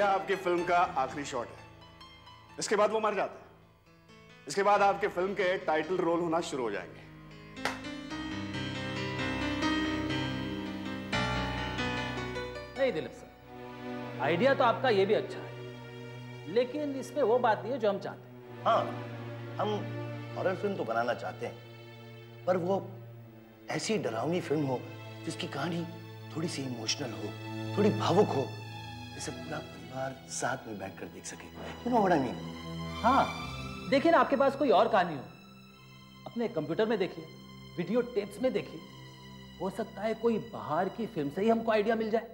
यह आपकी फिल्म का आखिरी शॉट है। इसके बाद वो मर जाता है। इसके बाद आपके फिल्म के टाइटल रोल होना शुरू हो जाएंगे। नहीं दिलीप सर, आइडिया तो आपका ये भी अच्छा है, लेकिन इसमें वो बात नहीं है जो हम चाहते हैं। हाँ, हम हॉरर फिल्म तो बनाना चाहते हैं, पर वो ऐसी डरावनी फिल्म हो जिसकी कहानी थोड़ी सी इमोशनल हो, थोड़ी भावुक हो, जिसे पूरा परिवार साथ में बैठकर देख सके। You know what I mean? हाँ, देखिए ना, आपके पास कोई और कहानी हो, अपने कंप्यूटर में देखिए, वीडियो टेप्स में देखिए, हो सकता है कोई बाहर की फिल्म से ही हमको आइडिया मिल जाए।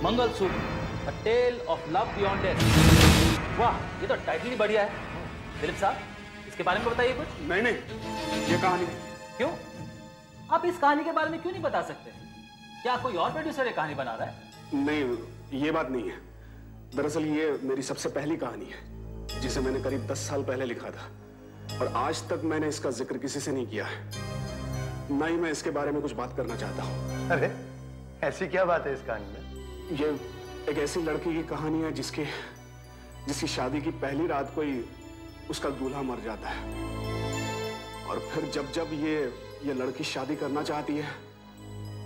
Mangalsutra, A Tale of Love Beyond Death। वाह, ये तो टाइटल ही बढ़िया है। दिलीप साहब, इसके बारे में बताइए कुछ। नहीं, ये कहानी। क्यों? आप इस कहानी के बारे में क्यों नहीं बता सकते? क्या कोई और प्रोड्यूसर ये कहानी बना रहा है? नहीं, ये बात नहीं है। दरअसल ये मेरी सबसे पहली कहानी है, जिसे मैंने करीब 10 साल पहले लिखा था, और आज तक मैंने इसका जिक्र किसी से नहीं किया है। ना ही मैं इसके बारे में कुछ बात करना चाहता हूँ। अरे, ऐसी क्या बात है इस कहानी में? ये एक ऐसी लड़की की कहानी है जिसकी शादी की पहली रात कोई उसका दूल्हा मर जाता है, और फिर जब ये लड़की शादी करना चाहती है,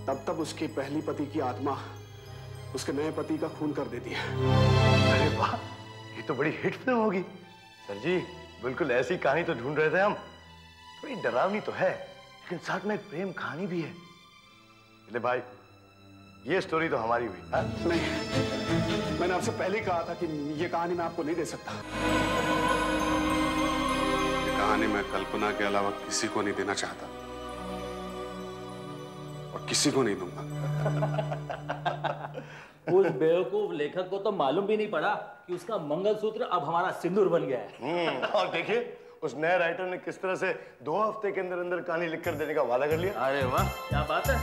तब उसके पहली पति की आत्मा उसके नए पति का खून कर देती है। अरे वाह, ये तो बड़ी हिट फिल्म होगी। सर जी, बिल्कुल ऐसी कहानी तो ढूंढ रहे थे हम। थोड़ी डरावनी तो है, लेकिन साथ में एक प्रेम कहानी भी है। ले भाई, ये स्टोरी तो हमारी हुई। हाँ? नहीं, मैंने आपसे पहले कहा था कि ये कहानी मैं आपको नहीं दे सकता। ये कहानी मैं कल्पना के अलावा किसी को नहीं देना चाहता, और किसी को नहीं दूंगा। उस बेवकूफ लेखक को तो मालूम भी नहीं पड़ा कि उसका मंगलसूत्र अब हमारा सिंदूर बन गया है। और देखिए, उस नए राइटर ने किस तरह से 2 हफ्ते के अंदर अंदर कहानी लिखकर देने का वादा कर लिया। अरे वाह, क्या बात है।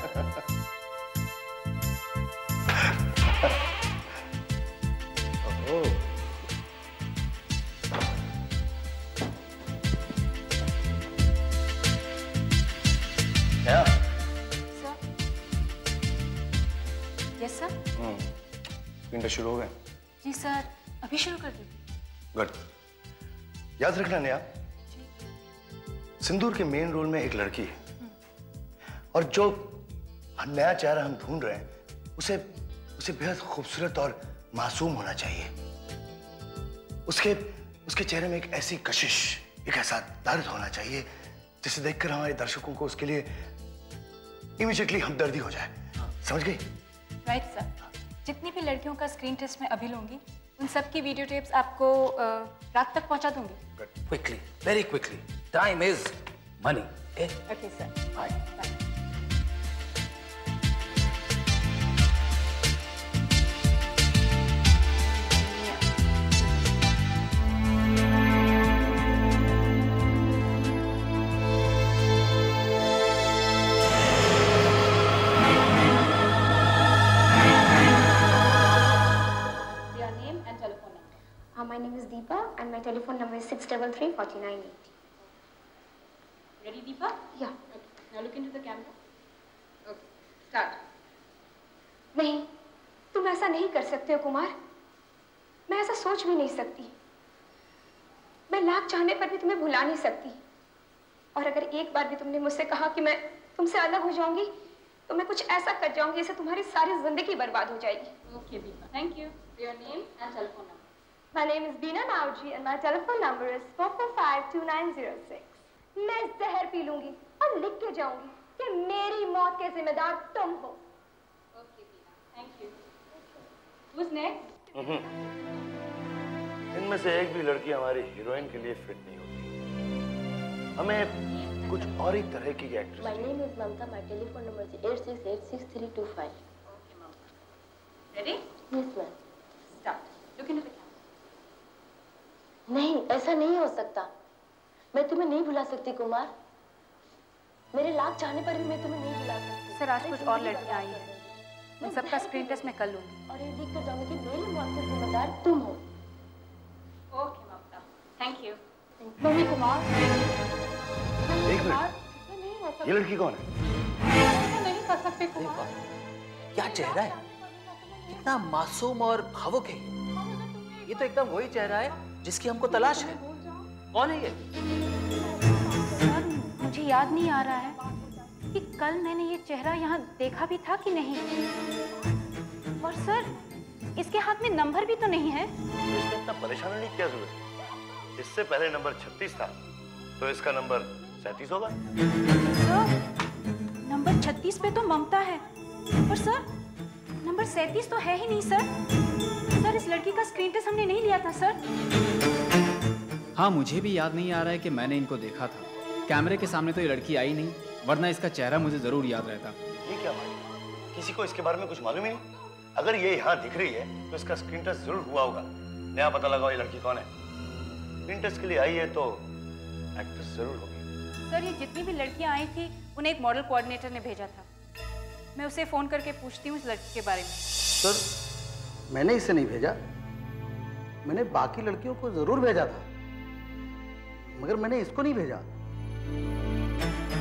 क्या? Sir, yes sir. स्क्रीन शुरू हो गए? जी सर, अभी शुरू कर दीजिए। गुड। याद रखना नया, सिंदूर के मेन रोल में एक लड़की है, और जो नया चेहरा हम ढूंढ रहे हैं उसे बेहद खूबसूरत और मासूम होना चाहिए। उसके चेहरे में एक ऐसी कशिश, एक ऐसा दर्द होना चाहिए जिसे देखकर हमारे दर्शकों को उसके लिए इमीडिएटली हमदर्दी हो जाए। समझ गई? Right sir. जितनी भी लड़कियों का स्क्रीन टेस्ट मैं अभी लूंगी, उन सब की वीडियो टेप्स आपको रात तक पहुंचा दूंगी। Quickly, very quickly. Time is money. Okay sir, bye. My name is Deepa and my telephone number is 633-4980. Ready, Deepa? Yeah. Okay. Now look into the camera. Okay. Start. नहीं, तुम ऐसा नहीं कर सकते हो कुमार। मैं ऐसा सोच भी नहीं सकती। मैं लाख चाहने पर भी तुम्हें भुला नहीं सकती। और अगर एक बार भी तुमने मुझसे कहा कि मैं तुमसे अलग हो जाऊंगी, तो मैं कुछ ऐसा कर जाऊंगी जिससे तुम्हारी सारी जिंदगी बर्बाद हो जाएगी। Okay, Deepa. Thank you. Your name and telephone number. My name is Beena Nauji and my telephone number is 445-2906. मैं जहर पी लूंगी और लिख के जाऊंगी कि मेरी मौत के जिम्मेदार तुम हो। Okay, Beena. Thank you. Who's next? इनमें से एक भी लड़की हमारी हीरोइन के लिए फिट नहीं होती। हमें कुछ और ही तरह की actress. My name is Mamta. My telephone number is 86866325. Okay, Mamta. Ready? Yes, ma'am. Start. Look into the camera. नहीं, ऐसा नहीं हो सकता। मैं तुम्हें नहीं भुला सकती कुमार। मेरे लाख चाहने पर भी मैं तुम्हें नहीं भुला सकती। सर, आज कुछ और लड़कियां आई हैं। उन सबका स्क्रीन टेस्ट मैं कर लूंगी। और ये देख कर जाऊंगी कि मेरी मौत के जिम्मेदार तुम हो। Okay Mamta, thank you. नहीं कुमार, एक मिनट, ये लड़की कौन है? नहीं कर सकते कुमार। क्या चेहरा है, कितना मासूम और भावुक है ये तो एकदम वही चेहरा है जिसकी हमको तलाश है। कौन है ये? सर, मुझे याद नहीं आ रहा है कि कल मैंने ये चेहरा यहाँ देखा भी था कि नहीं। और सर, इसके हाथ में नंबर भी तो नहीं है। इसमें इतना परेशान होने की क्या जरूरत है? इससे पहले नंबर 36 था, तो इसका नंबर 37 होगा। सर, नंबर 36 पे तो ममता है, पर सर नंबर 37 तो है ही नहीं सर। सर, इस लड़की का स्क्रीन टेस्ट हमने नहीं लिया था सर। हाँ, मुझे भी याद नहीं आ रहा है कि मैंने इनको देखा था। कैमरे के सामने तो ये लड़की आई नहीं, वरना इसका चेहरा मुझे जरूर याद रहता। ये क्या बात है? किसी को इसके बारे में कुछ मालूम ही नहीं? अगर ये यहाँ दिख रही है तो इसका स्क्रीन टेस्ट जरूर हुआ होगा। नया पता लगाओ ये लड़की कौन है। स्क्रीन टेस्ट के लिए आई है तो एक्ट्रेस जरूर होगी। सर, ये जितनी भी लड़कियां आई थी उन्हें एक मॉडल कोऑर्डिनेटर ने भेजा था। मैं उसे फोन करके पूछती हूँ इस लड़की के बारे में। सर, मैंने इसे नहीं भेजा, मैंने बाकी लड़कियों को जरूर भेजा था, मगर मैंने इसको नहीं भेजा।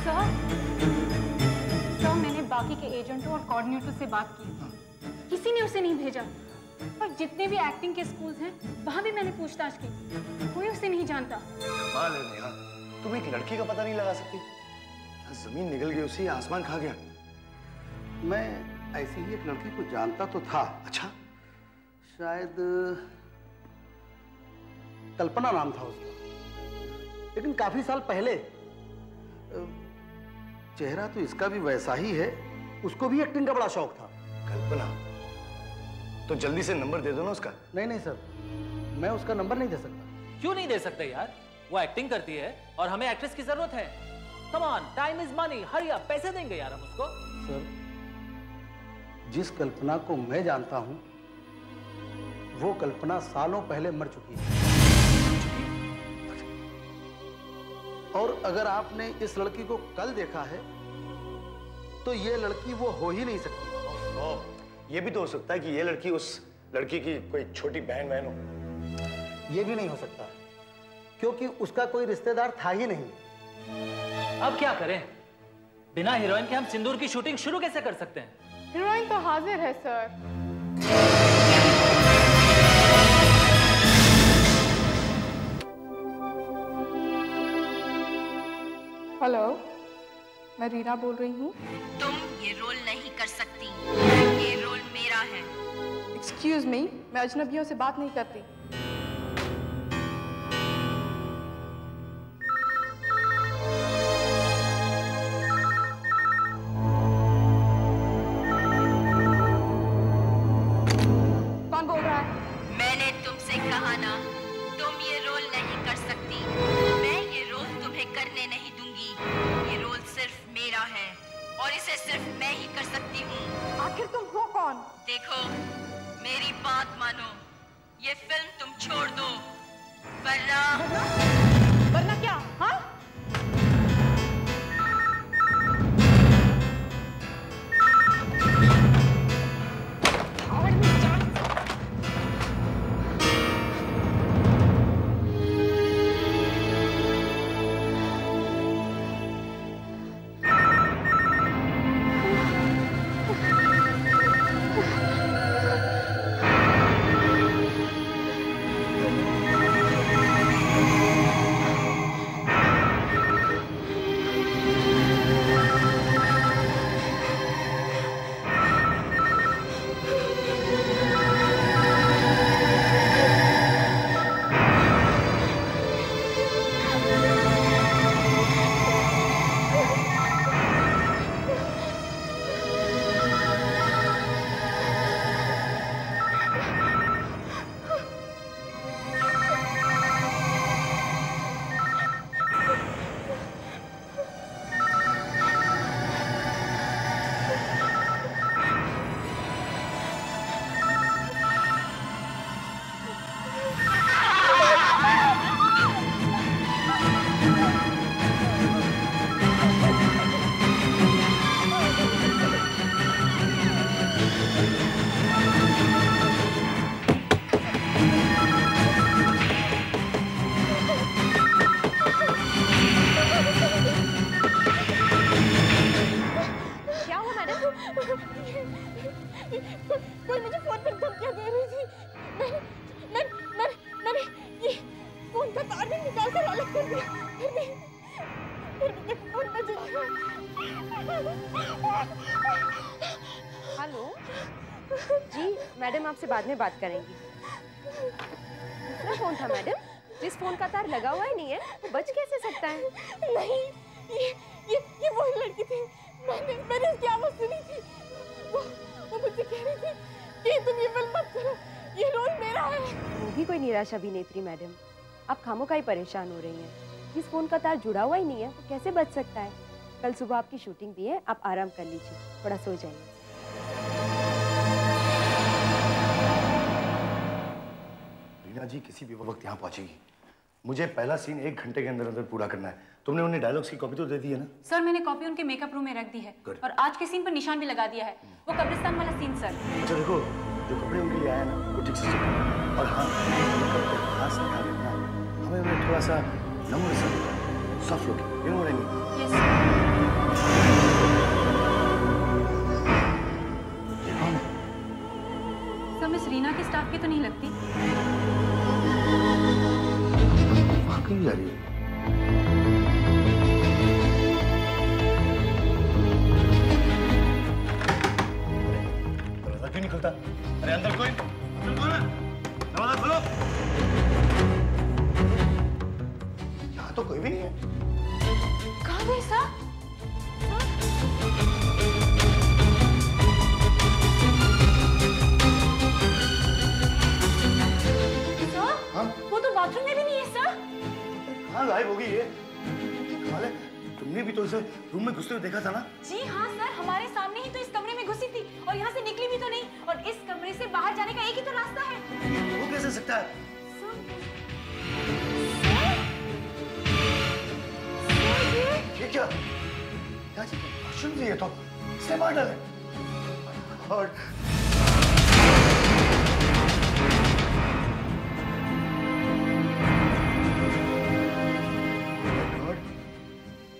सर, मैंने बाकी के एजेंटों और कोऑर्डिनेटर से बात की, किसी ने उसे नहीं भेजा। और जितने भी एक्टिंग के स्कूल्स हैं वहां भी मैंने पूछताछ की, कोई उसे नहीं जानता। कमाल है नेहा, तुम एक लड़की का पता नहीं लगा सकती? जमीन निकल गई उसी, आसमान खा गया। मैं ऐसी ही एक लड़की को जानता तो था। अच्छा, शायद कल्पना नाम था उसका, लेकिन काफी साल पहले। चेहरा तो इसका भी वैसा ही है, उसको भी एक्टिंग का बड़ा शौक था। कल्पना, तो जल्दी से नंबर दे दो ना उसका। नहीं सर, मैं उसका नंबर नहीं दे सकता। क्यों नहीं दे सकते यार? वो एक्टिंग करती है और हमें एक्ट्रेस की जरूरत है। Come on, time is money, hurry up, पैसे देंगे यार हम उसको। सर, जिस कल्पना को मैं जानता हूं, वो कल्पना सालों पहले मर चुकी है। और अगर आपने इस लड़की को कल देखा है, तो ये लड़की वो हो ही नहीं सकती। ये भी तो हो सकता है कि ये लड़की उस लड़की की कोई छोटी बहन हो। ये भी नहीं हो सकता, क्योंकि उसका कोई रिश्तेदार था ही नहीं। अब क्या करें? बिना हीरोइन के हम सिंदूर की शूटिंग शुरू कैसे कर सकते हैं? हीरोइन तो हाजिर है सर। हेलो, मैं रीना बोल रही हूँ। तुम ये रोल नहीं कर सकती, ये रोल मेरा है। एक्सक्यूज मी, मैं अजनबियों से बात नहीं करती। कौन बोल रहा है? मैंने तुमसे कहा ना, तुम ये रोल नहीं कर सकती। मैं ये रोल तुम्हें करने नहीं दूंगी। ये रोल सिर्फ मेरा है और इसे सिर्फ मैं ही कर सकती हूँ। आखिर तुम हो कौन? देखो, मेरी बात मानो, ये फिल्म तुम छोड़ दो, वरना क्या? हाँ? मैडम आपसे बाद में बात करेंगी। दूसरा फोन था मैडम, जिस फोन का तार लगा हुआ ही नहीं है वो बच कैसे सकता है? नहीं, ये वही लड़की थी। मैंने उसकी आवाज सुनी थी। वो मुझसे कह रही थी कि तुम ये फिल्म मत करो, ये रोल मेरा है। वो भी कोई निराश अभिनेत्री मैडम, आप खामोखा ही परेशान हो रही हैं। जिस फोन का तार जुड़ा हुआ ही नहीं है वो कैसे बच सकता है? कल सुबह आपकी शूटिंग भी है, आप आराम कर लीजिए, थोड़ा सो जाइए। रीना जी किसी भी वक्त यहाँ पहुंचेगी। मुझे पहला सीन 1 घंटे के अंदर अंदर पूरा करना है। तुमने उन्हें डायलॉग्स की कॉपी तो दे दी है ना? सर मैंने कॉपी उनके मेकअप रूम में रख दी है और आज के सीन पर निशान भी लगा दिया है। वो कब्रिस्तान वाला सीन सर। अच्छा देखो, जो कपड़े उनके लिए आया ना वो ठीक से चुका। और हाँ, खास ध्यान रखना, हमें उन्हें थोड़ा सा नम्र सा soft look, you know what I mean. Yes sir. ये कौन है? सर मिस रीना के स्टाफ की तो नहीं लगती। वहाँ कहीं जा रही है? दरवाजा क्यों नहीं खुलता? अरे अंदर कोई? अंदर कौन है? दरवाजा खोलो। यहाँ तो कोई भी नहीं है। कहाँ गए सर? हाँ? वो तो बाथरूम में भी नहीं है सर। हाँ गायब होगी ये। कमाल है, तुमने भी तो इसे रूम में घुसते हुए देखा था ना? जी हाँ सर, हमारे सामने ही तो इस कमरे में घुसी थी और यहाँ से निकली भी तो नहीं। और इस कमरे से बाहर जाने का एक ही तो रास्ता है। वो कैसे सकता है? ये क्या? क्या चीज़ है? वॉशरूम से ये तो इसने मार डाले। और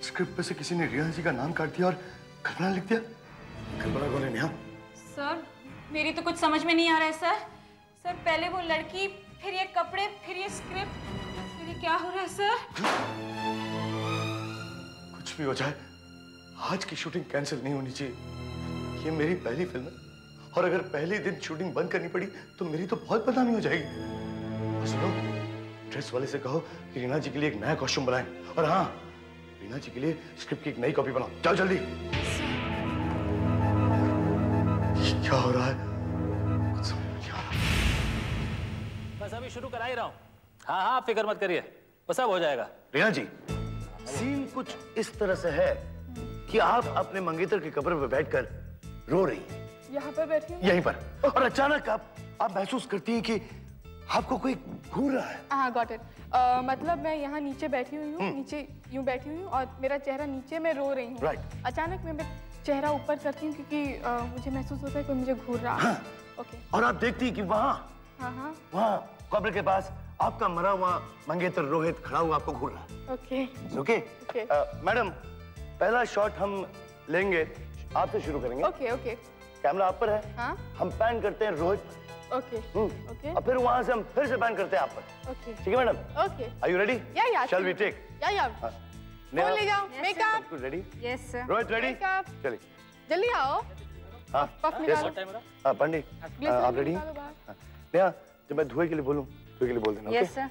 स्क्रिप्ट पे से किसी ने रिया जी का नाम काट दिया और कल्पना लिख दिया। कल्पना कौन है नेहा? सर मेरी तो कुछ समझ में नहीं आ रहा है सर। सर पहले वो लड़की, फिर ये कपड़े, फिर ये स्क्रिप्ट, फिर ये क्या हो रहा है सर? कुछ भी हो जाए, आज की शूटिंग कैंसिल नहीं होनी चाहिए। ये मेरी पहली फिल्म है और अगर पहले दिन शूटिंग बंद करनी पड़ी तो मेरी तो बहुत बदनामी हो जाएगी। और सुनो, ड्रेस वाले से कहो कि रीना जी के लिए एक नया कॉस्ट्यूम बनाएं। और हाँ, रीना जी के लिए स्क्रिप्ट की एक नई कॉपी बनाओ। जाओ जल्दी। क्या हो रहा है? कुछ समझ नहीं आ रहा। बस अभी शुरू करा ही रहा हूँ। हाँ हाँ, फिक्र मत करिए, बस अब हो जाएगा। रीना जी, सीन कुछ इस तरह से है कि आप अपने मंगेतर की कब्र पर बैठकर रो रही हैं। यहाँ पर बैठी हूँ? यहीं पर। और अचानक आप महसूस करती हैं कि आपको कोई घूर रहा है। हाँ, गॉट इट। मतलब मैं यहाँ नीचे बैठी हुई हूँ, नीचे यूं बैठी हुई हूँ और मेरा चेहरा नीचे, मैं रो रही हूँ। Right. अचानक मैं चेहरा ऊपर करती हूँ क्योंकि मुझे महसूस होता है कि मुझे घूर रहा है। हाँ. ओके। और आप देखती हैं कि वहाँ कब्र के पास आपका मरा हुआ मंगेतर रोहित खड़ा हुआ आपको घूर रहा है। ओके। ओके। मैडम, पहला शॉट हम लेंगे, आपसे शुरू करेंगे। Okay okay. कैमरा आप पर है। हाँ? हम पैन करते हैं रोहित पर। Okay okay. और फिर वहां से हम फिर से पैन करते हैं आप पर। ओके। ठीक है madam? Okay. Are you ready? Yeah. Shall we take? Yeah. Phone ले जाओ। मेकअप। सब कुछ ready? Yes sir. Rohit ready? Makeup. चलिए। जल्दी आओ। हाँ। पफ निकालो। हाँ पंडित, आप रेडी? नेहा, जब मैं धुएं के लिए बोलूं, धुएं के लिए बोल देना। Yes sir.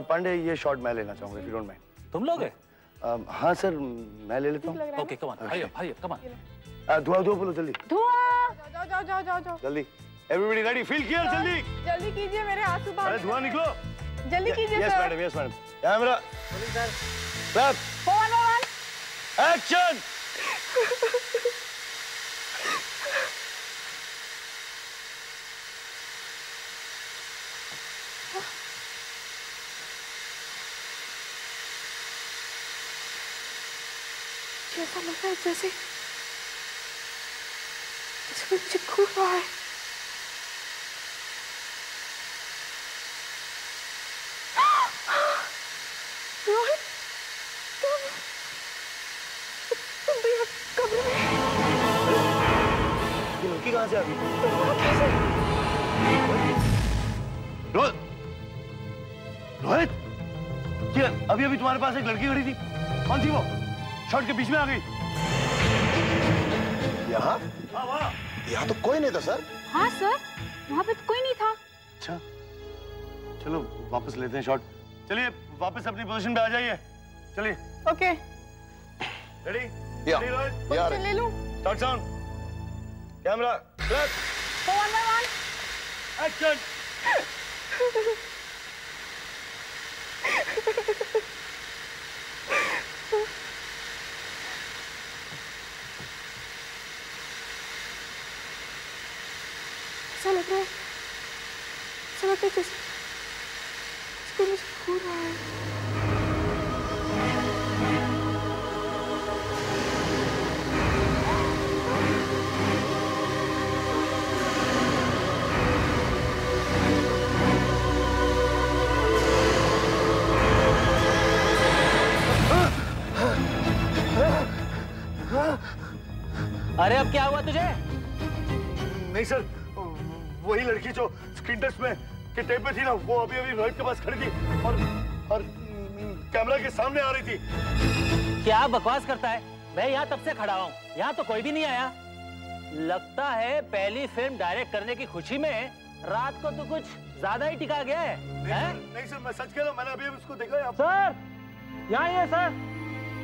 पांडे, ये शॉट मैं लेना चाहूंगा, इफ यू डोंट माइंड। तुम लोगे? हाँ सर, मैं ले लेता हूँ। Okay, come on, hurry up, come on. धुआं बोलो जल्दी। धुआं। जाओ। जल्दी। Everybody ready? फील किया जल्दी। जल्दी कीजिए, मेरे आंसू बाहर। अरे धुआं निकलो। जल्दी कीजिए yes sir. Madam, yes madam. Camera. Clap. 1 action. ऐसा लग रहा है जैसे कोई मुझे घूर रहा है। रोहित, तुम तो यहाँ कमरे में। ये लड़की कहाँ से आ गई? रोहित, ये अभी तुम्हारे पास एक लड़की खड़ी थी, कौन थी वो? शॉट के बीच में आ गई। यहाँ? यहाँ तो कोई नहीं था सर। हाँ सर, वहाँ पे तो कोई नहीं था। अच्छा, चलो वापस लेते हैं शॉट। चलिए वापस अपनी पोजीशन पे आ जाइए। चलिए। ओके। रेडी? या। पोजीशन ले लूं? Start sound. Camera cut. 1 by 1 action. ऐसा लग रहा है जैसे इसको मुझे हो रहा है। अरे अब क्या हुआ तुझे? नहीं सर, वही लड़की जो स्क्रीन टेस्ट में के टेप में थी ना, वो अभी अभी रोहित के पास खड़ी थी और कैमरा के सामने आ रही थी। क्या बकवास करता है? मैं यहाँ तब से खड़ा हूँ, यहाँ तो कोई भी नहीं आया। लगता है पहली फिल्म डायरेक्ट करने की खुशी में रात को तो कुछ ज्यादा ही टिका गया है। नहीं सर, मैं सच कह रहा हूँ, मैंने अभी उसको देखा है। सर, यहाँ ही है सर।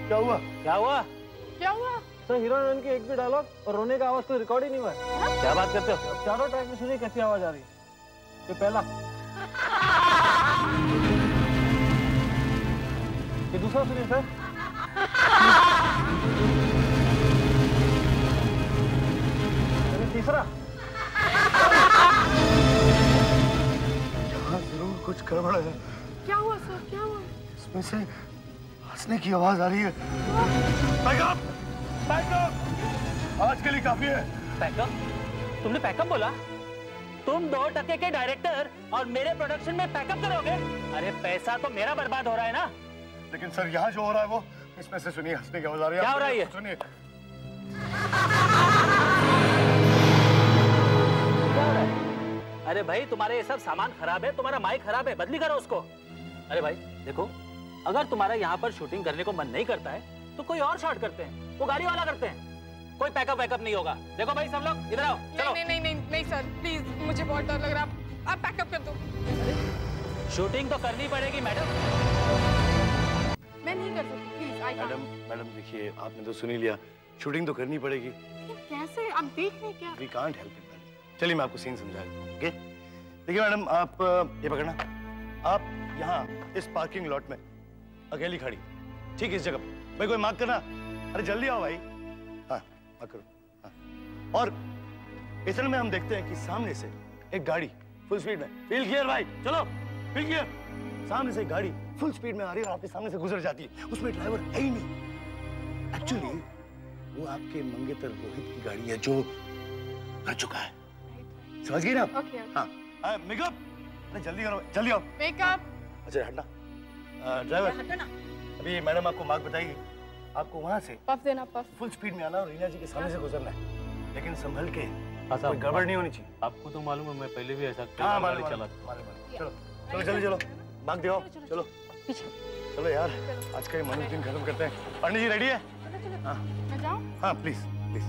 क्या हुआ? क्या हुआ? क्या हुआ? सर, हीरो हीरोइन की एक भी डायलॉग और रोने का आवाज कोई रिकॉर्ड ही नहीं हुआ है। क्या बात करते हो? चारों ट्रैक में सुनिए कैसी आवाज आ रही है। ये पहला, ये दूसरा सुनिए सर। ये तीसरा। यहाँ जरूर कुछ गड़बड़ है। क्या हुआ सर? क्या हुआ? इसमें से हंसने की आवाज आ रही है। पैकअप! पैकअप! आज के लिए काफी है। पैकअप? तुमने पैकअप बोला? तुम 2 टके के डायरेक्टर और मेरे प्रोडक्शन में पैकअप करोगे? अरे पैसा तो मेरा बर्बाद हो रहा है ना। लेकिन सर, यहाँ जो हो रहा है वो, इसमें से सुनिए हंसने की आवाज आ रही है। क्या हो रहा है? सुनिए। क्या हो रहा है? अरे भाई, तुम्हारे ये सब सामान खराब है, तुम्हारा माइक खराब है, बदली करो उसको। अरे भाई देखो, अगर तुम्हारा यहाँ पर शूटिंग करने को मन नहीं करता है तो कोई और शॉट करते हैं, वो गाड़ी वाला करते हैं। कोई पैकअप वैकअप नहीं होगा। देखो भाई, सब लोग इधर आओ, चलो। नहीं सर, प्लीज, मुझे बहुत डर लग रहा है। आप पैकअप कर दो। शूटिंग तो करनी पड़ेगी मैडम। मैं नहीं कर सकती, प्लीज। मैडम देखिए, आपने तो सुन ही लिया, शूटिंग तो करनी पड़ेगी। कैसे? आप देख रहे क्या? We can't help it, madam. चलिए मैं आपको सीन समझा देता हूँ, ओके? देखिए मैडम, आप ये पकड़ना। आप यहाँ इस पार्किंग लॉट में अकेली खड़ी, ठीक, इस जगह पे। भाई कोई मार्क करना। अरे जल्दी आओ भाई। हाँ, मार्क करो। हाँ। और इतने में हम देखते हैं कि सामने से एक गाड़ी फुल स्पीड में, फील क्लियर भाई, चलो, फील क्लियर। सामने से एक गाड़ी फुल स्पीड में आ रही है और आपके सामने से गुजर जाती है। उसमें ड्राइवर है ही नहीं। एक्चुअली वो आपके मंगेतर रोहित की गाड़ी है जो कर चुका है। समझ गई ना आप? ओके। हाँ, मेकअप। अरे जल्दी करो, जल्दी आओ। मेकअप। अच्छा हटना। ड्राइवर, अभी मैडम आपको मार्क बताएगी। आपको वहाँ से पफ देना, पफ। फुल स्पीड में आना और रीना जी के सामने से गुजरना है, लेकिन संभल के। कोई गड़बड़ नहीं होनी चाहिए। आपको तो मालूम है, मैं पहले भी ऐसा गाड़ी चला। चलो चलो चलो चलो, भाग दिखाओ, चलो पीछे। चलो यार, आज का ये मनुष्य दिन खत्म करते हैं। पंडित जी रेडी है? हाँ मैं जाऊं? हाँ प्लीज प्लीज।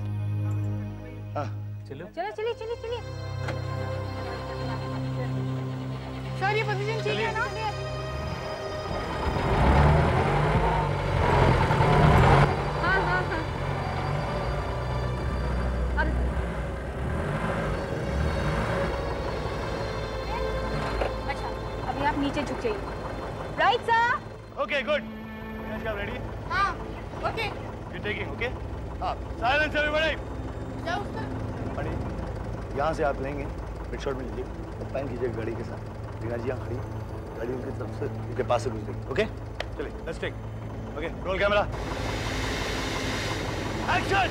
हाँ चलो चलिए चलिए चलिए। सर, ये पोजीशन ठीक है ना? हाँ हाँ हाँ। अच्छा, अभी आप नीचे झुक जाइए। Right sir. Okay good. आप रेडी? हाँ, ओके। You taking, okay? हाँ, साइलेंस एवरीबॉडी। जाओ सर। पंडित, यहाँ से आप लेंगे, मिड शॉट में लीजिए और पैन कीजिए गाड़ी के साथ। रीना जी यहाँ खड़ी, गाड़ी उनकी तरफ से, उनके पास से गुजरेगी, ओके? चलिए, let's take. Okay, roll camera. Action!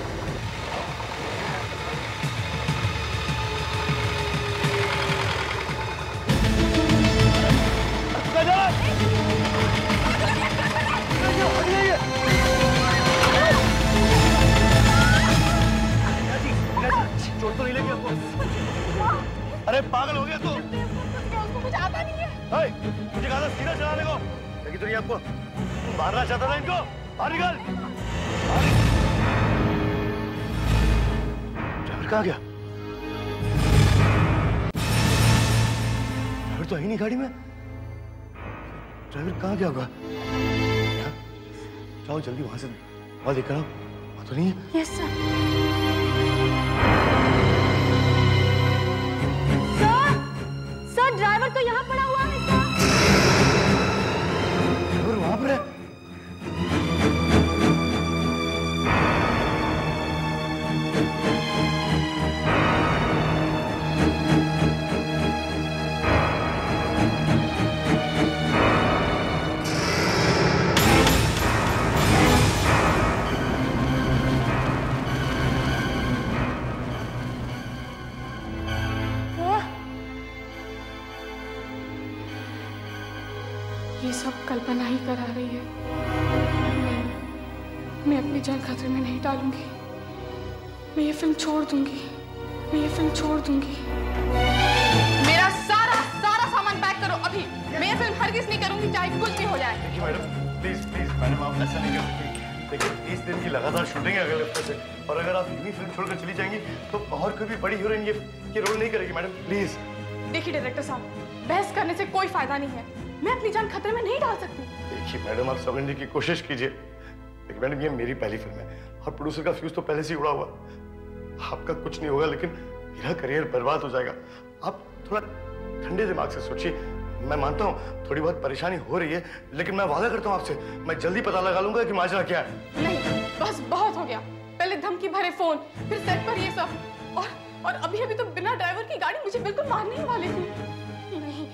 चोट तो नहीं लगी आपको? अरे पागल हो गया तो? उसको कुछ आता नहीं है। मुझे कहा था सीधा चलाने को, लेकिन तो नहीं आपको मारना चाहता था इनको। बाहर निकल। ड्राइवर कहाँ गया? तो है ही नहीं गाड़ी में। ड्राइवर कहाँ गया होगा? जाओ जल्दी वहां से दवा लेकर आओ। वहां तो नहीं है? Yes sir. सर ड्राइवर तो यहाँ पड़ा हुआ है सर। ड्राइवर वहां पर है? ये सब कल्पना ही करा रही है। नहीं, मैं अपनी जान खतरे में नहीं डालूंगी। मैं ये फिल्म छोड़ दूंगी। मैं ये फिल्म छोड़ दूंगी। मेरा सारा सामान पैक करो अभी। मैं ये फिल्म हरगिज़ नहीं करूंगी, चाहे कुछ भी हो जाए। देखिए मैडम, प्लीज मैडम, आप ऐसा नहीं कर सकती। देखिए 30 दिन की लगातार शूटिंग है अगले हफ्ते से, और अगर आप यूं ही फिल्म छोड़कर चली जाएंगी तो और कोई भी बड़ी हीरोइन ये रोल नहीं करेगी मैडम, प्लीज। देखिए डायरेक्टर साहब, बहस करने से कोई फायदा नहीं है। मैं अपनी जान खतरे में नहीं डाल सकती। देखिए मैडम, आप समझने की कोशिश कीजिए। देखिए मैडम, ये मेरी पहली फिल्म है और प्रोड्यूसर का फ्यूज तो पहले से ही उड़ा हुआ। आपका कुछ नहीं होगा, लेकिन मेरा करियर बर्बाद हो जाएगा। आप थोड़ा ठंडे दिमाग से सोचिए। मैं मानता हूँ थोड़ी बहुत परेशानी हो रही है, लेकिन मैं वादा करता हूँ आपसे, मैं जल्दी पता लगा लूंगा कि माजरा क्या है। नहीं, बस बहुत हो गया। पहले धमकी भरे फोन, फिर सेट पर ये सब, और अभी तो बिना ड्राइवर की गाड़ी मुझे बिल्कुल मारने ही वाली थी। नहीं,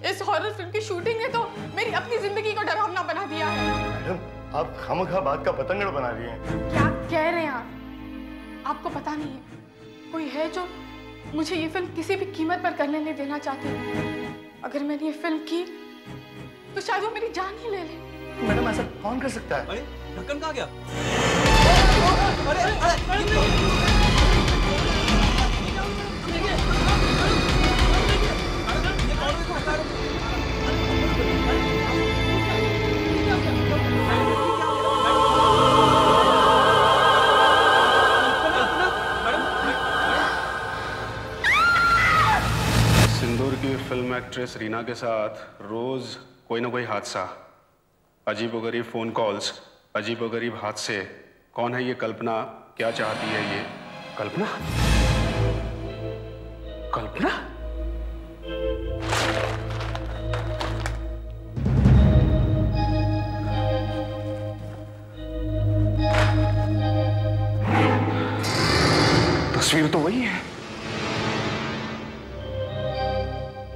इस हॉरर फिल्म की शूटिंग ने तो मेरी अपनी जिंदगी को डरावना बना दिया है। मैडम, आप खामखा बात का पतंगड़ बना रही हैं। क्या कह रहे हैं आप? आपको पता नहीं है, कोई है जो मुझे ये फिल्म किसी भी कीमत पर करने नहीं देना चाहती। अगर मैंने ये फिल्म की तो शायद वो मेरी जान ही ले ले। मैडम, ऐसा कौन कर सकता है? अरे ढक्कन कहाँ गया? सिंदूर की फिल्म एक्ट्रेस रीना के साथ रोज कोई ना कोई हादसा, अजीबोगरीब फोन कॉल्स, अजीबोगरीब हादसे। कौन है ये कल्पना? क्या चाहती है ये कल्पना? कल्पना? तस्वीर तो वही है,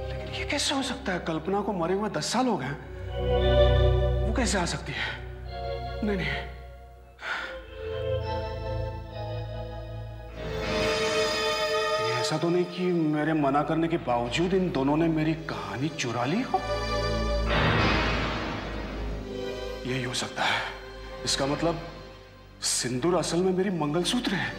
लेकिन ये कैसे हो सकता है? कल्पना को मरे हुए 10 साल हो गए, वो कैसे आ सकती है? नहीं नहीं, ऐसा तो नहीं कि मेरे मना करने के बावजूद इन दोनों ने मेरी कहानी चुरा ली हो? यही हो सकता है। इसका मतलब सिंदूर असल में मेरी मंगलसूत्र है।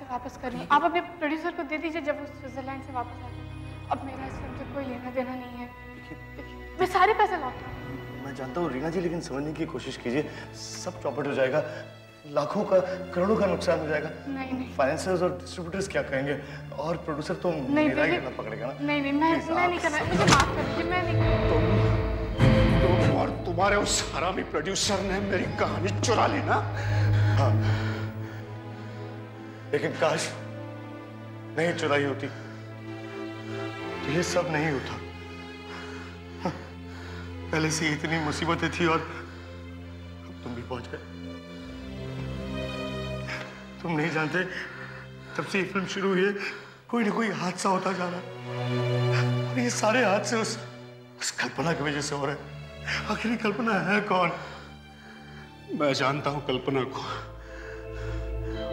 वापस कर रही हूँ। आप अपने प्रोड्यूसर को दे दीजिए जब वो स्विट्जरलैंड से वापस आए। अब मेरा इस फिल्म से कोई लेना देना नहीं है। मैं सारे पैसे लौटा। मैं जानता हूँ रीना जी, लेकिन समझने की कोशिश कीजिए। सब चौपट हो जाएगा, लाखों का करोड़ों का नुकसान हो जाएगा। नहीं, फाइनेंसर्स और डिस्ट्रीब्यूटर्स क्या कहेंगे? और प्रोड्यूसर तो मेरा ही गला पकड़ेगा ना। नहीं, मैं नहीं करना। मुझे माफ कर दीजिए, मैं नहीं। तुम और तुम्हारे उस हरामी प्रोड्यूसर ने मेरी कहानी चुरा ली ना? हाँ, लेकिन काश नहीं चुराई होती तो ये सब नहीं होता। पहले से इतनी मुसीबतें थी और अब तुम भी पहुंच गए। तुम नहीं जानते, तब से ये फिल्म शुरू हुई है कोई ना कोई हादसा होता जा रहा है, और ये सारे हादसे उस कल्पना की वजह से हो रहे हैं। आखिर ये कल्पना है कौन? मैं जानता हूं कल्पना को,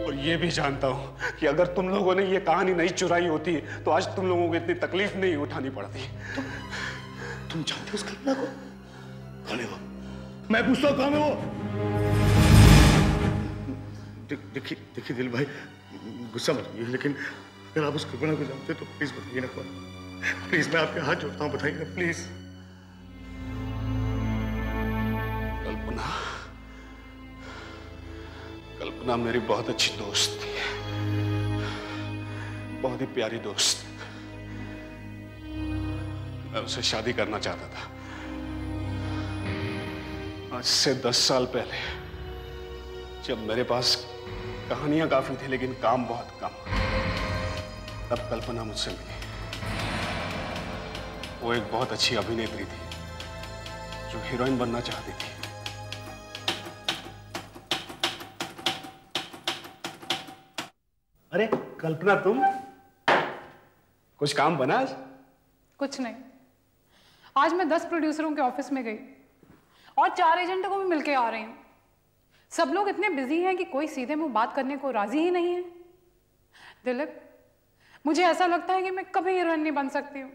और ये भी जानता हूं कि अगर तुम लोगों ने ये कहानी नहीं चुराई होती तो आज तुम लोगों को इतनी तकलीफ नहीं उठानी पड़ती। तुम जानते हो उस कल्पना को? कौन है वो? मैं पूछता हूँ कौन है वो? देखिए दिल भाई, गुस्सा मत कीजिए, लेकिन अगर आप उस कल्पना को जानते तो प्लीज बताइए ना कौन। प्लीज, मैं आपके हाथ जोड़ता हूँ, बताइए ना प्लीज। कल्पना, कल्पना मेरी बहुत अच्छी दोस्त थी, बहुत ही प्यारी दोस्त। मैं उससे शादी करना चाहता था। आज से 10 साल पहले, जब मेरे पास कहानियां काफी थी लेकिन काम बहुत कम, तब कल्पना मुझसे मिली। वो एक बहुत अच्छी अभिनेत्री थी जो हीरोइन बनना चाहती थी। अरे कल्पना, तुम? कुछ काम बना आज? कुछ नहीं। आज मैं 10 प्रोड्यूसरों के ऑफिस में गई और 4 एजेंटों को भी मिलके आ रही हूँ। सब लोग इतने बिजी हैं कि कोई सीधे मुंह बात करने को राजी ही नहीं है। दिलीप, मुझे ऐसा लगता है कि मैं कभी हीरोइन नहीं बन सकती हूँ।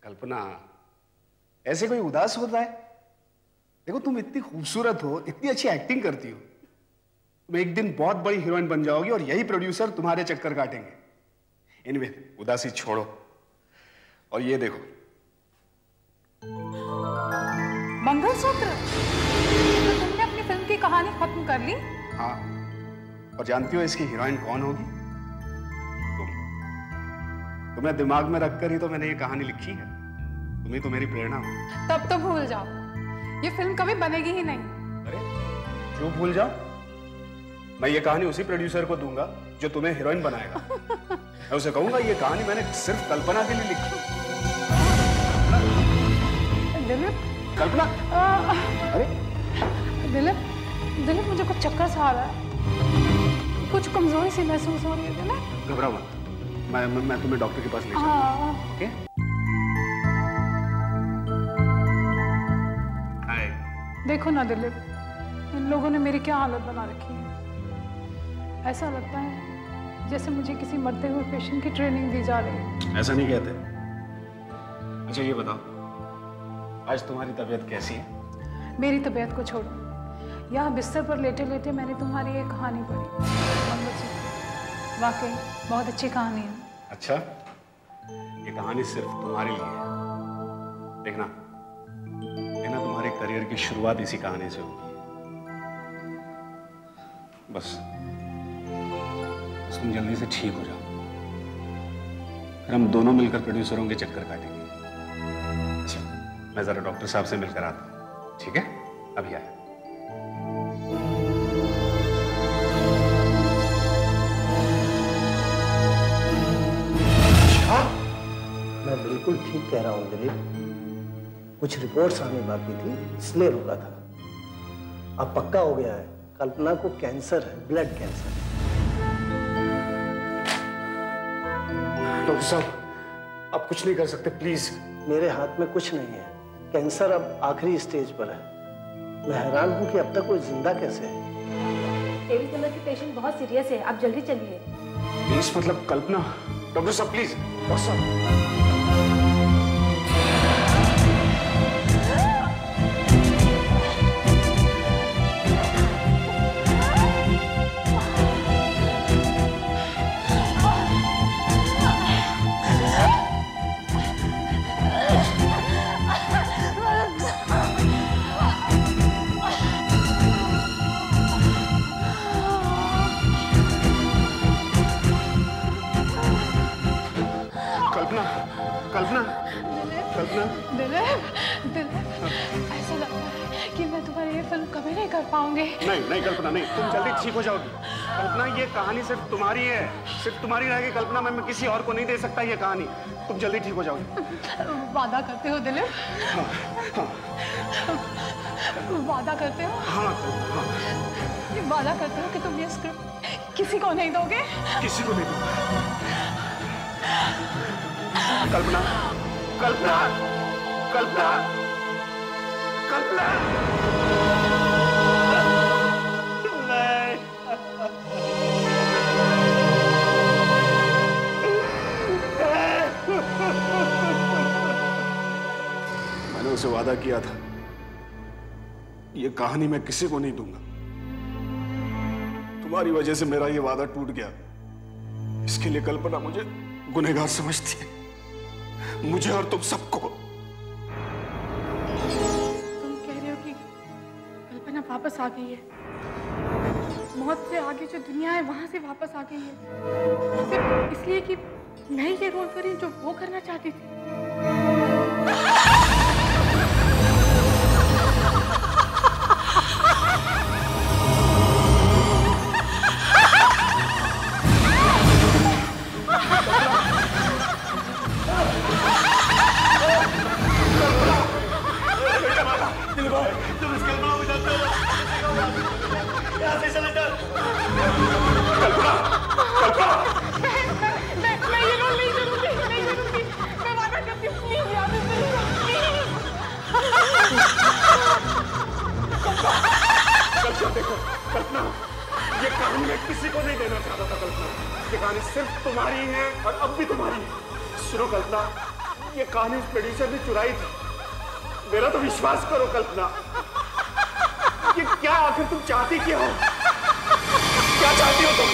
कल्पना, ऐसे कोई उदास होता है? देखो, तुम इतनी खूबसूरत हो, इतनी अच्छी एक्टिंग करती हो, तुम एक दिन बहुत बड़ी हीरोइन बन जाओगी और यही प्रोड्यूसर तुम्हारे चक्कर काटेंगे। एनीवे, उदासी छोड़ो और ये देखो। मंगलसूत्र? तो तुमने अपनी फिल्म की कहानी खत्म कर ली? हाँ, और जानती हो इसकी हीरोइन कौन होगी? तुम्हें दिमाग में रखकर ही तो मैंने ये कहानी लिखी है। तुम ही तो मेरी प्रेरणा हो। तब तो भूल जाओ, ये फिल्म कभी बनेगी ही नहीं। अरे क्यों भूल जाओ? मैं ये कहानी उसी प्रोड्यूसर को दूंगा जो तुम्हें हीरोइन बनाएगा। मैं उसे कहूंगा ये कहानी मैंने सिर्फ कल्पना के लिए लिखी। दिलीप, कल्पना, अरे दिलीप, मुझे कुछ चक्कर सा आ रहा है, कुछ कमजोरी सी महसूस हो रही है। दिलीप, घबराओ मत, मैं तुम्हें डॉक्टर के पास ले जाऊंगा। ओके? हाय। देखो ना दिलीप, इन लोगों ने मेरी क्या हालत बना रखी है। ऐसा लगता है जैसे मुझे किसी मरते हुए पेशेंट की ट्रेनिंग दी जा रही है। ऐसा नहीं कहते। अच्छा ये बताओ, आज तुम्हारी तबीयत कैसी है? मेरी तबीयत को छोड़ो, यहाँ बिस्तर पर लेटे लेटे मैंने तुम्हारी एक कहानी पढ़ी, मंगलसूत्र। वाकई बहुत अच्छी कहानी है। अच्छा, ये कहानी सिर्फ तुम्हारे लिए है। देखना तुम्हारे करियर की शुरुआत इसी कहानी से होगी। बस तुम जल्दी से ठीक हो जाओ, फिर हम दोनों मिलकर प्रोड्यूसरों के चक्कर काटेंगे। अच्छा, मैं जरा डॉक्टर साहब से मिलकर आता हूँ, ठीक है? अभी आया। मैं बिल्कुल ठीक कह रहा हूँ दिलीप, कुछ रिपोर्ट्स आने बाकी थी इसलिए रुका था। अब पक्का हो गया है, कल्पना को कैंसर है, ब्लड कैंसर। डॉक्टर साहब, आप कुछ नहीं कर सकते प्लीज। मेरे हाथ में कुछ नहीं है, कैंसर अब आखिरी स्टेज पर है। मैं हैरान हूँ कि अब तक वो जिंदा कैसे है। तेरी समझ के पेशेंट बहुत सीरियस है, आप जल्दी चलिए। प्लीज, मतलब कल्पना। डॉक्टर साहब प्लीज। डॉक्टर साहब, दिलीप, ऐसा लगता है कि मैं तुम्हारी ये फिल्म कभी नहीं कर पाऊंगी। नहीं कल्पना, नहीं, तुम जल्दी ठीक हो जाओगी। कल्पना, ये कहानी सिर्फ तुम्हारी है, सिर्फ तुम्हारी रहेगी कल्पना। मैं किसी और को नहीं दे सकता ये कहानी। तुम जल्दी ठीक हो जाओगी। वादा करते हो दिलीप? हाँ, हाँ। वादा करते हो? हाँ, हाँ। ये वादा करते हो कि तुम ये स्क्रिप्ट किसी को नहीं दोगे? किसी को नहीं दूंगा। कल्पना, कल्पना, कल्पना, कल्पना। मैंने उसे वादा किया था ये कहानी मैं किसी को नहीं दूंगा। तुम्हारी वजह से मेरा ये वादा टूट गया। इसके लिए कल्पना मुझे गुनहगार समझती है, मुझे और तुम सबको। तुम कह रहे हो कि कल्पना वापस आ गई है? मौत से आगे जो दुनिया है वहां से वापस आ गई है, सिर्फ इसलिए कि मैं ये रोल कर रही हूँ जो वो करना चाहती थी। देखो कल्पना, ये कहानी मैं किसी को नहीं देना चाहता था कल्पना। ये कहानी सिर्फ तुम्हारी है और अब भी तुम्हारी है। सुनो कल्पना, ये कहानी उस प्रोड्यूसर ने चुराई थी। मेरा तो विश्वास करो कल्पना। ये क्या आखिर तुम चाहती क्या हो? क्या चाहती हो तुम?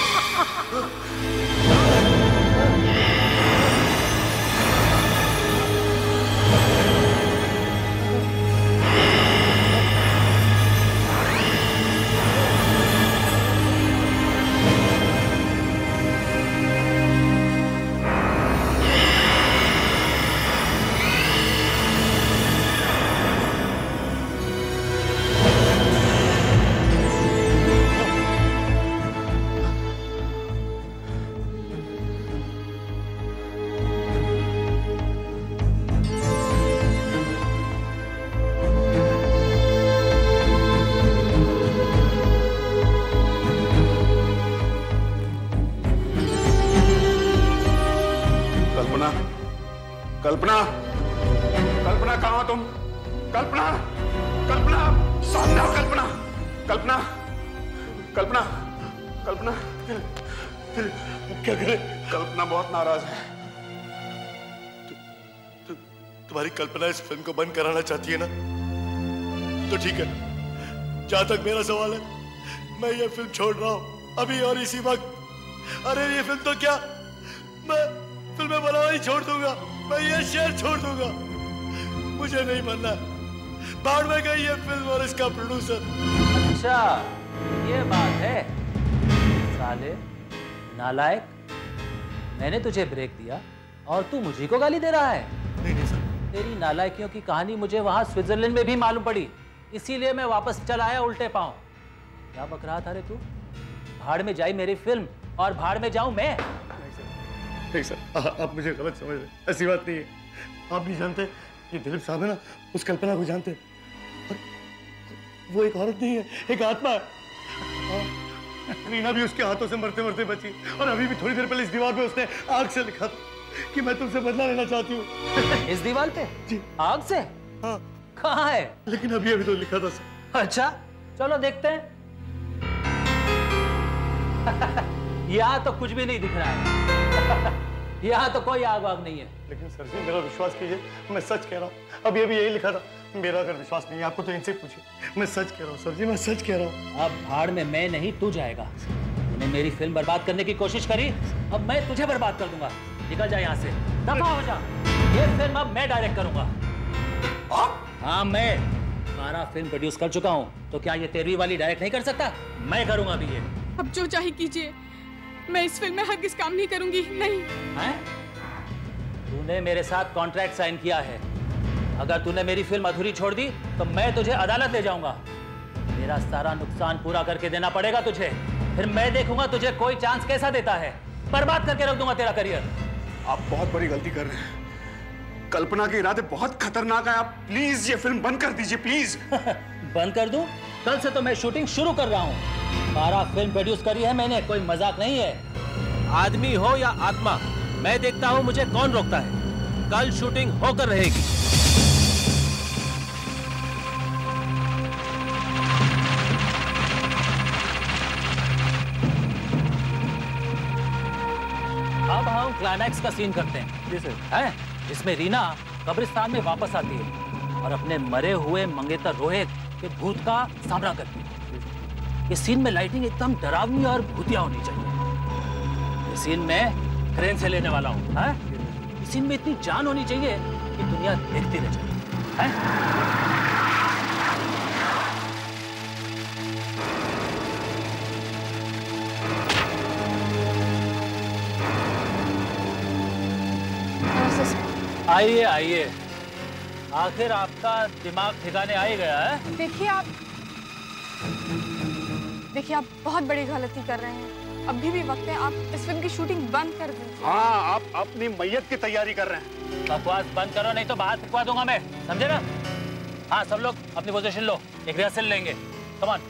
कल्पना, कल्पना कहाँ हो तुम? कल्पना, कल्पना सामने आओ। कल्पना, कल्पना, कल्पना, कल्पना, क्या करे? कल्पना बहुत नाराज है। तुम्हारी कल्पना इस फिल्म को बंद कराना चाहती है ना? तो ठीक है, जहां तक मेरा सवाल है, मैं ये फिल्म छोड़ रहा हूं अभी और इसी वक्त। अरे ये फिल्म तो क्या, मैं फिल्में बनाना ही छोड़ दूंगा, मैं ये शहर छोड़ दूंगा, मुझे नहीं बनना। बाढ़ में गई ये फिल्म और इसका प्रोड्यूसर। अच्छा ये बात है। साले नालायक, मैंने तुझे ब्रेक दिया और तू मुझे को गाली दे रहा है। नहीं सर, तेरी नालायकियों की कहानी मुझे वहां स्विट्जरलैंड में भी मालूम पड़ी, इसीलिए मैं वापस चला आया उल्टे पांव। क्या बक रहा था रे तू? भाड़ में जाई मेरी फिल्म और भाड़ में जाऊं मैं? नहीं सर, आप मुझे गलत समझ रहे, ऐसी बात नहीं है। आप नहीं जानते, ये दिलीप साहब है ना, उस कल्पना को जानते। और वो एक औरत नहीं है, एक आत्मा है। रीना भी उसके हाथों से मरते मरते बची, और अभी भी थोड़ी देर पहले इस दीवार पे उसने आग से लिखा था कि मैं तुमसे बदला लेना चाहती हूँ। इस दीवार पे? जी। आग से? हाँ। कहाँ है? लेकिन अभी तो लिखा था सर। अच्छा चलो देखते हैं। यहाँ तो कुछ भी नहीं दिख रहा है। यहाँ तो कोई आग वाग नहीं है। लेकिन सर जी मेरा विश्वास कीजिए, मैं सच कह रहा हूँ, अभी अभी यही लिखा था। मेरा अगर विश्वास नहीं है आपको तो इनसे पूछिए, मैं सच कह रहा हूँ सर जी, मैं सच कह रहा हूँ। अब भाड़ में मैं नहीं तू जाएगा। तूने मेरी फिल्म बर्बाद करने की कोशिश करी, अब मैं तुझे बर्बाद कर दूंगा। निकल जा यहाँ से, दफा हो जा। ये फिल्म अब मैं डायरेक्ट करूंगा। हाँ मैं 12 फिल्म प्रोड्यूस कर चुका हूँ, तो क्या ये 13वीं वाली डायरेक्ट नहीं कर सकता? मैं करूंगा अभी ये। अब जो चाहे कीजिए, मैं इस फिल्म में हरगिज़ काम नहीं करूंगी। नहीं। हैं? तूने मेरे साथ कॉन्ट्रैक्ट साइन किया है, अगर तूने मेरी फिल्म अधूरी छोड़ दी तो मैं तुझे अदालत ले जाऊंगा। मेरा सारा नुकसान पूरा करके देना पड़ेगा तुझे, फिर मैं देखूंगा तुझे कोई चांस कैसा देता है। बर्बाद करके रख दूंगा तेरा करियर। आप बहुत बड़ी गलती कर रहे हैं। कल्पना के इरादे बहुत खतरनाक है। आप प्लीज ये फिल्म बंद कर दीजिए, प्लीज। बंद कर दूं? कल से तो मैं शूटिंग शुरू कर रहा हूँ। 12 फिल्म प्रोड्यूस करी है मैंने, कोई मजाक नहीं है। आदमी हो या आत्मा, मैं देखता हूँ मुझे कौन रोकता है। कल शूटिंग होकर रहेगी। अब हम क्लाइमैक्स का सीन करते हैं। जी सर। हैं? इसमें रीना कब्रिस्तान में वापस आती है और अपने मरे हुए मंगेतर रोहित कि भूत का सामना करती है। इस सीन में लाइटिंग एकदम डरावनी और भूतिया होनी चाहिए। इस सीन में क्रेन से लेने वाला हूँ, है? इस सीन में इतनी जान होनी चाहिए कि दुनिया देखती रह जाए, है? आइए आइए, आखिर आपका दिमाग ठिकाने आ ही गया है। देखिए आप बहुत बड़ी गलती कर रहे हैं। अभी भी वक्त है, आप इस फिल्म की शूटिंग बंद कर दीजिए। हाँ, आप अपनी मैयत की तैयारी कर रहे हैं। बकवास बंद करो, नहीं तो बाहर फिकवा दूंगा मैं, समझे ना? हाँ, सब लोग अपनी पोजीशन लो, एक रिहर्सल लेंगे। कम ऑन,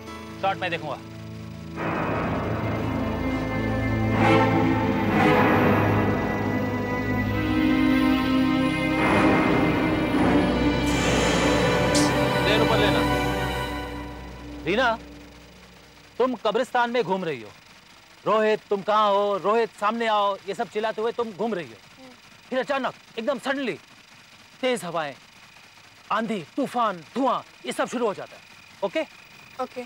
शॉट मैं देखूंगा। ऊपर लेना। रीना, तुम कब्रिस्तान में घूम रही हो। रोहित तुम कहाँ हो, रोहित सामने आओ, ये सब चिल्लाते हुए तुम घूम रही हो। फिर अचानक एकदम सडनली तेज हवाएं, आंधी, तूफान, धुआं, ये सब शुरू हो जाता है। ओके ओके,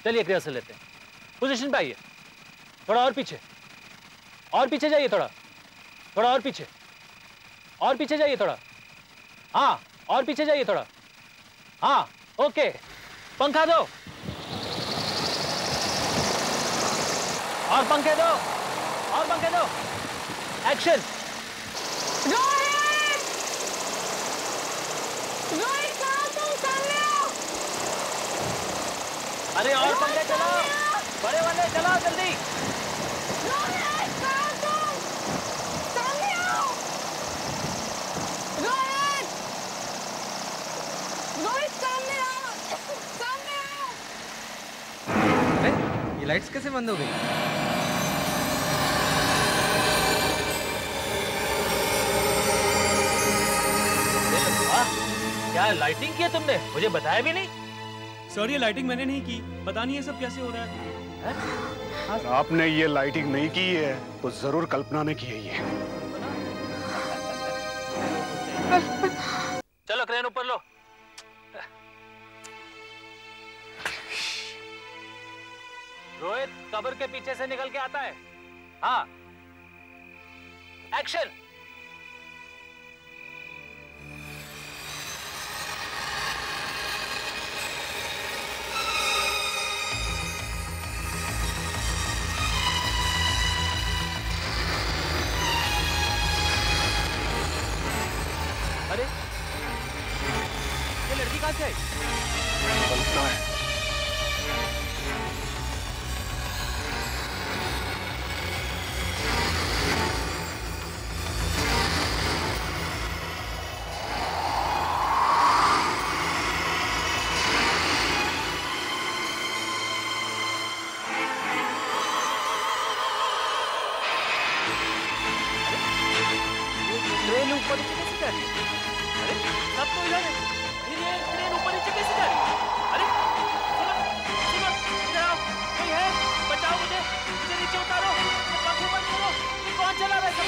चलिए एक रिहर्सल लेते हैं। पोजीशन पे आइए, थोड़ा और पीछे, और पीछे जाइए, थोड़ा और पीछे, और पीछे जाइए थोड़ा। हाँ, और पीछे जाइए थोड़ा। हाँ, ओके, पंखा दो, और पंखे दो, और पंखे दो। एक्शन। रोहित! रोहित कहाँ तुम? सामने आओ। अरे और पंखे चलाओ, बड़े वाले चलाओ जल्दी। रोहित कहाँ तुम? सामने आओ। रोहित! रोहित सामने आओ, सामने आओ। अरे ये लाइट्स कैसे बंद हो गई? क्या लाइटिंग की है तुमने? मुझे बताया भी नहीं। सर ये लाइटिंग मैंने नहीं की, पता नहीं ये सब कैसे हो रहा है। अगर आपने ये लाइटिंग नहीं की है तो जरूर कल्पना ने की है ये। चलो क्रेन ऊपर लो। रोहित कब्र के पीछे से निकल के आता है। हाँ, एक्शन। अरे ये लड़की कहाँ से आई? कल्पना है। ट्रेन ऊपर नीचे कैसे जा रही है? अरे सब तो इधर है, ये ट्रेन ऊपर नीचे कैसे जा रही है? अरे सुनो सुनो, इधर आओ, कोई है? बचाओ मुझे, मुझे नीचे उतारो, ये पंखे बंद करो। ये कौन चला रहा है सब?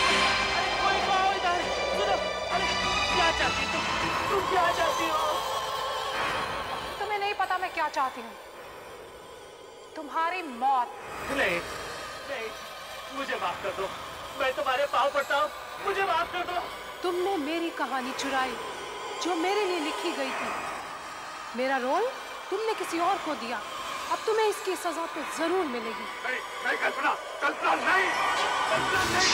अरे कोई तो आओ इधर, सुनो। अरे क्या चाहती तुम क्या चाहती हो? तुम्हें नहीं पता मैं क्या चाहती हूँ? तुम्हारी मौत। नहीं नहीं, मुझे माफ कर दो, मैं तुम्हारे पाँव पड़ता हूँ, मुझे माफ कर दो। तुमने मेरी कहानी चुराई जो मेरे लिए लिखी गई थी। मेरा रोल तुमने किसी और को दिया, अब तुम्हें इसकी सजा तो जरूर मिलेगी। नहीं नहीं कल्पना, कल्पना नहीं, कल्पना नहीं।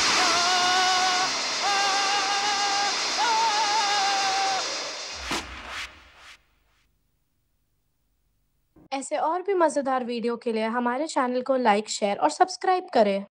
ऐसे और भी मजेदार वीडियो के लिए हमारे चैनल को लाइक, शेयर और सब्सक्राइब करें।